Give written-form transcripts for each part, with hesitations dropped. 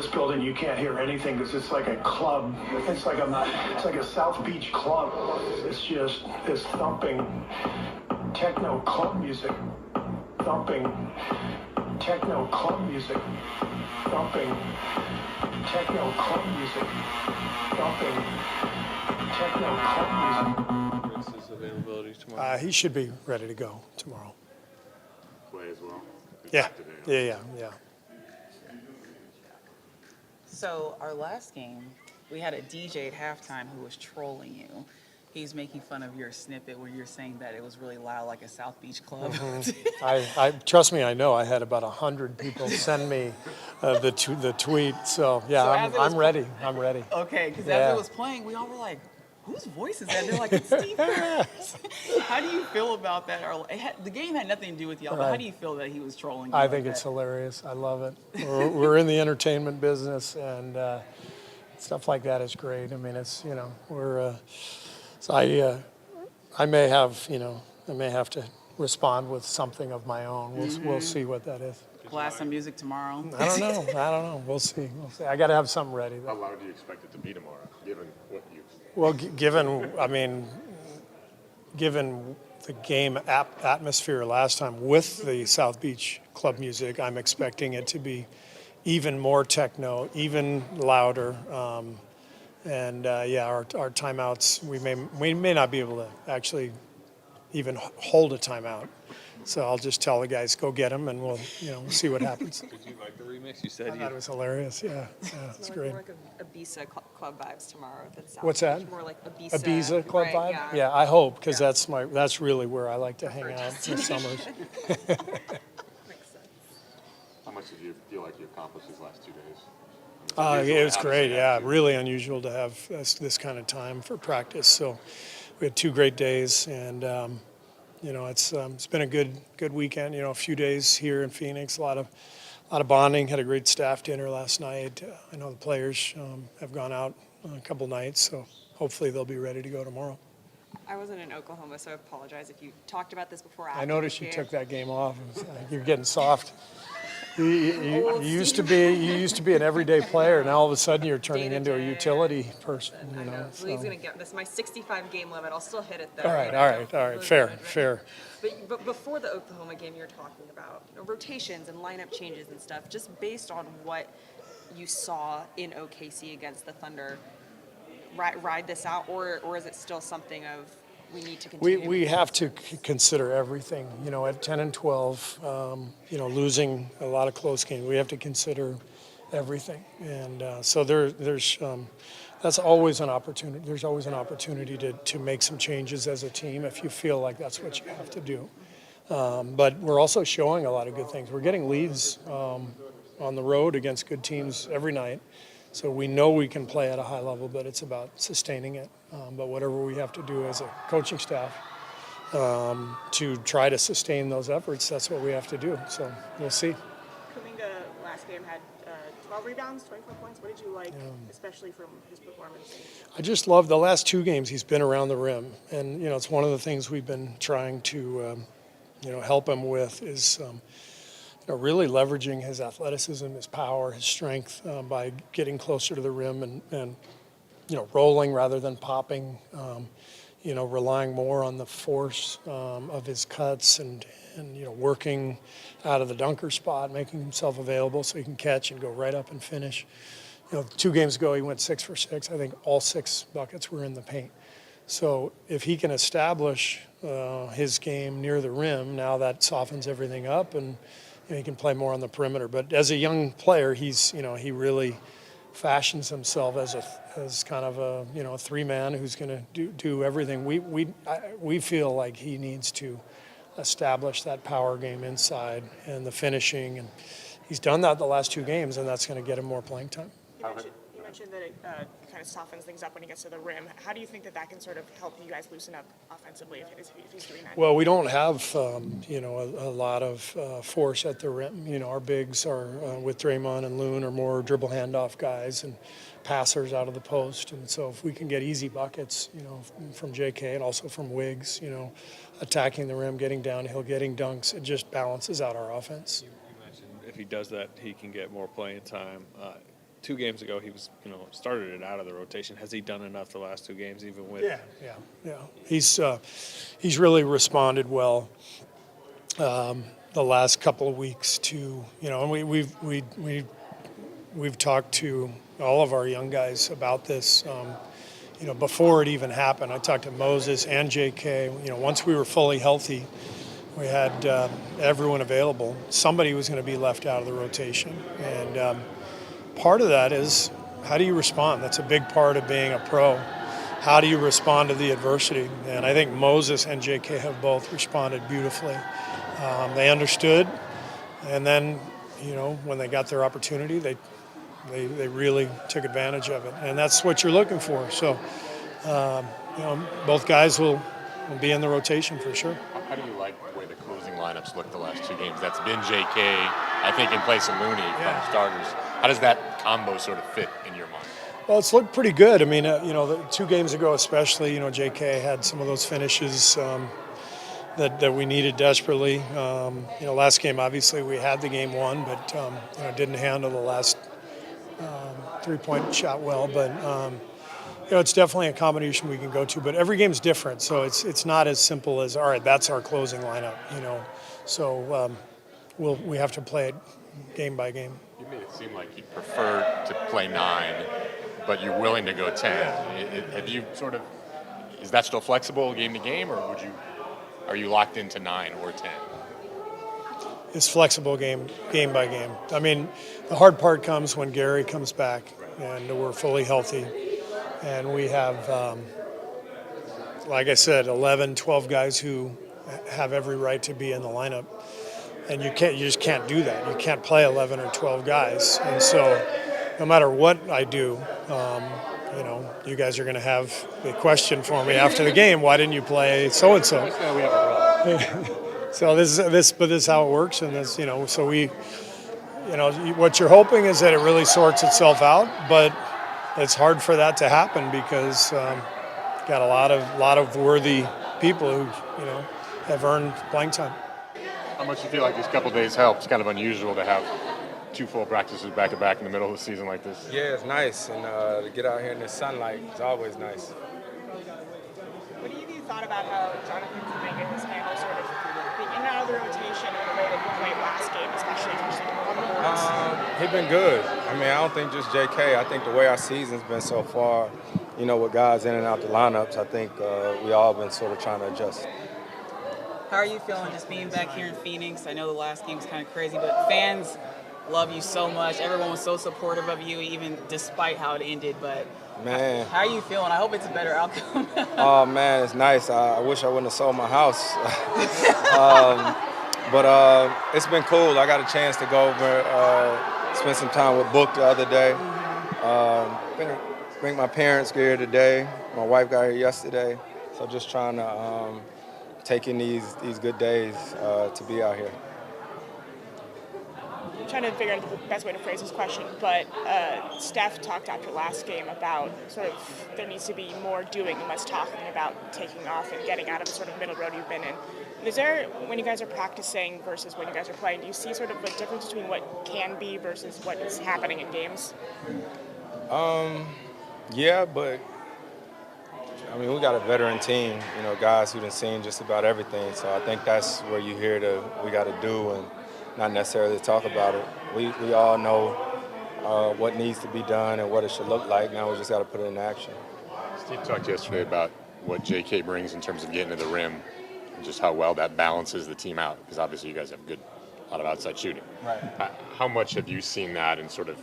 this building, you can't hear anything because it's like a club. It's like a South Beach club. It's just this thumping techno club music, thumping techno club music, thumping techno club music, thumping techno club music. What's his availability tomorrow? He should be ready to go tomorrow. Klay as well? Yeah. So our last game, we had a DJ at halftime who was trolling you. He's making fun of your snippet where you're saying that it was really loud like a South Beach club. I trust me, I know. I had about 100 people send me the tweet. So yeah, So I'm ready. I'm ready. Okay, because as it was playing, we all were like, whose voice is that? They're like, it's Steve Kerr. How do you feel about that? Or the game had nothing to do with y'all, but how do you feel that he was trolling you? I think it's hilarious. I love it. We're in the entertainment business, and stuff like that is great. I mean, it's, we're, so I may have, I may have to respond with something of my own. We'll see what that is. Blast some music tomorrow. I don't know. We'll see. I got to have something ready, though. How loud do you expect it to be tomorrow, given what you... Well, given the game atmosphere last time with the South Beach club music, I'm expecting it to be even more techno, even louder. Our timeouts, we may not be able to actually even hold a timeout. So I'll just tell the guys, go get them, and we'll see what happens. Did you like the remix? You said I thought it was hilarious. Yeah, it's great. More like Ibiza club vibes tomorrow than South What's that? More like Ibiza. Ibiza club right, vibe? Yeah. I hope, because that's really where I like to hang out in the summers. Makes sense. How much did you feel like you accomplished these last 2 days? It was great, really unusual to have this kind of time for practice. So we had 2 great days, and it's been a good weekend. A few days here in Phoenix, a lot of bonding. Had a great staff dinner last night. I know the players have gone out a couple nights, so hopefully they'll be ready to go tomorrow. I wasn't in Oklahoma, so I apologize if you talked about this before. I noticed you took that game off. You're getting soft. You used to be an everyday player, and now all of a sudden you're turning into a utility person. I know. So he's gonna get this. My 65 game limit. I'll still hit it though. All right. Fair. But before the Oklahoma game, you're talking about rotations and lineup changes and stuff. Just based on what you saw in OKC against the Thunder, ride this out, or is it still something of we need to continue? We have to consider everything. At 10 and 12, losing a lot of close games, we have to consider everything. And so there's that's always an opportunity. There's always an opportunity to make some changes as a team if you feel like that's what you have to do. But we're also showing a lot of good things. We're getting leads on the road against good teams every night. So we know we can play at a high level, but it's about sustaining it. But whatever we have to do as a coaching staff to try to sustain those efforts, that's what we have to do. So we'll see. Kuminga last game had 12 rebounds, 24 points. What did you like, especially from his performance? I just love the last 2 games he's been around the rim. And, it's one of the things we've been trying to, help him with is really leveraging his athleticism, his power, his strength by getting closer to the rim and rolling rather than popping, relying more on the force of his cuts and working out of the dunker spot, making himself available so he can catch and go right up and finish. 2 games ago he went 6 for 6. I think all 6 buckets were in the paint. So if he can establish his game near the rim, now that softens everything up and he can play more on the perimeter. But as a young player, he's he really fashions himself as kind of a 3-man who's going to do everything. We feel like he needs to establish that power game inside and the finishing, and he's done that the last 2 games, and that's going to get him more playing time. You mentioned that it kind of softens things up when he gets to the rim. How do you think that can sort of help you guys loosen up offensively if he's doing that? Well, we don't have, a lot of force at the rim. Our bigs are, with Draymond and Loon, are more dribble-handoff guys and passers out of the post. And so if we can get easy buckets, from JK and also from Wiggs, attacking the rim, getting downhill, getting dunks, it just balances out our offense. You mentioned if he does that, he can get more playing time. 2 games ago, he was, started it out of the rotation. Has he done enough the last 2 games, even with? Yeah. He's really responded well the last couple of weeks to, and we've talked to all of our young guys about this. Before it even happened, I talked to Moses and JK. Once we were fully healthy, we had everyone available. Somebody was going to be left out of the rotation, and part of that is, how do you respond? That's a big part of being a pro. How do you respond to the adversity? And I think Moses and JK have both responded beautifully. They understood, and then, when they got their opportunity, they really took advantage of it. And that's what you're looking for. So, both guys will be in the rotation for sure. How do you like the way the closing lineups look the last 2 games? That's been JK, I think, in place of Looney from starters. How does that combo sort of fit in your mind? Well, it's looked pretty good. I mean, the 2 games ago especially, JK had some of those finishes that we needed desperately. Last game, obviously, we had the game won, but didn't handle the last 3-point shot well. But it's definitely a combination we can go to. But every game's different, so it's not as simple as, all right, that's our closing lineup. So we have to play it game by game. You made it seem like you prefer to play 9, but you're willing to go 10. Have you is that still flexible game to game, or are you locked into 9 or 10? It's flexible game by game. I mean, the hard part comes when Gary comes back and we're fully healthy, and we have, like I said, 11, 12 guys who have every right to be in the lineup, and you just can't do that. You can't play 11 or 12 guys, and so no matter what I do, you guys are going to have a question for me after the game. Why didn't you play so and so? So this is how it works, and this, so we, what you're hoping is that it really sorts itself out, but it's hard for that to happen because got a lot of worthy people who have earned playing time. How much do you feel like these couple days help? It's kind of unusual to have 2 full practices back to back in the middle of the season like this. Yeah, it's nice, and to get out here in the sunlight is always nice. What have you thought about how Jonathan Kuminga has handled sort of being in and out of the rotation and the way that he played last game, especially on the boards? He's been good. I mean, I don't think just JK. I think the way our season's been so far, with guys in and out the lineups, I think we all been sort of trying to adjust. How are you feeling just being back here in Phoenix? I know the last game was kind of crazy, but fans love you so much. Everyone was so supportive of you, even despite how it ended. But man, how are you feeling? I hope it's a better outcome. Oh man, it's nice. I wish I wouldn't have sold my house. But it's been cool. I got a chance to go over, spend some time with Book the other day. Bring my parents here today. My wife got here yesterday. So just trying to take in these good days to be out here. I'm trying to figure out the best way to phrase this question, but Steph talked after last game about sort of there needs to be more doing and less talking about taking off and getting out of the sort of middle road you've been in. Is there, when you guys are practicing versus when you guys are playing, do you see sort of a difference between what can be versus what is happening in games? Yeah, but I mean, we got a veteran team, guys who done seen just about everything. So I think that's where you hear we got to do and not necessarily talk about it. We all know what needs to be done and what it should look like. Now we just got to put it in action. Steve talked yesterday about what JK brings in terms of getting to the rim and just how well that balances the team out, because obviously you guys have a lot of outside shooting. Right. How much have you seen that and sort of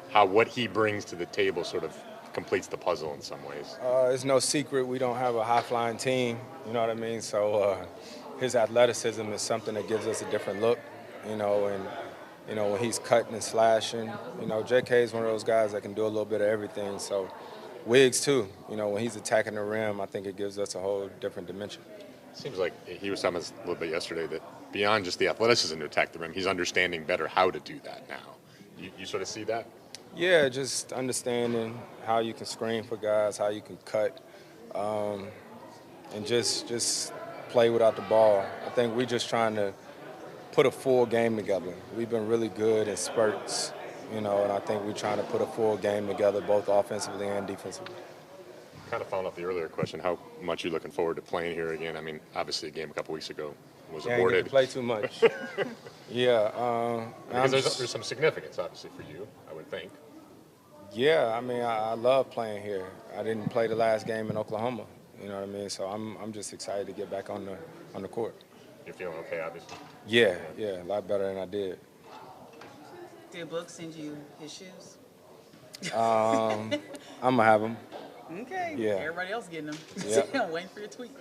how what he brings to the table sort of completes the puzzle in some ways? It's no secret we don't have a high-flying team, you know what I mean? So his athleticism is something that gives us a different look, and when he's cutting and slashing, JK is one of those guys that can do a little bit of everything. So Wiggs too, when he's attacking the rim, I think it gives us a whole different dimension. Seems like he was telling us a little bit yesterday that beyond just the athleticism to attack the rim, he's understanding better how to do that now. You sort of see that? Yeah, just understanding how you can screen for guys, how you can cut, and just play without the ball. I think we're just trying to put a full game together. We've been really good in spurts, and I think we're trying to put a full game together, both offensively and defensively. Kind of following up the earlier question, how much you looking forward to playing here again? I mean, obviously a game a couple weeks ago was Yeah, I aborted. ain't get to play too much. Yeah. Because there's some significance, obviously, for you, I would think. Yeah, I mean, I love playing here. I didn't play the last game in Oklahoma, you know what I mean? So I'm just excited to get back on the court. You're feeling okay, obviously. Yeah, a lot better than I did. Did Book send you his shoes? I'm gonna have them. Okay. Yeah. Everybody else getting them. Yeah. I'm waiting for your tweet.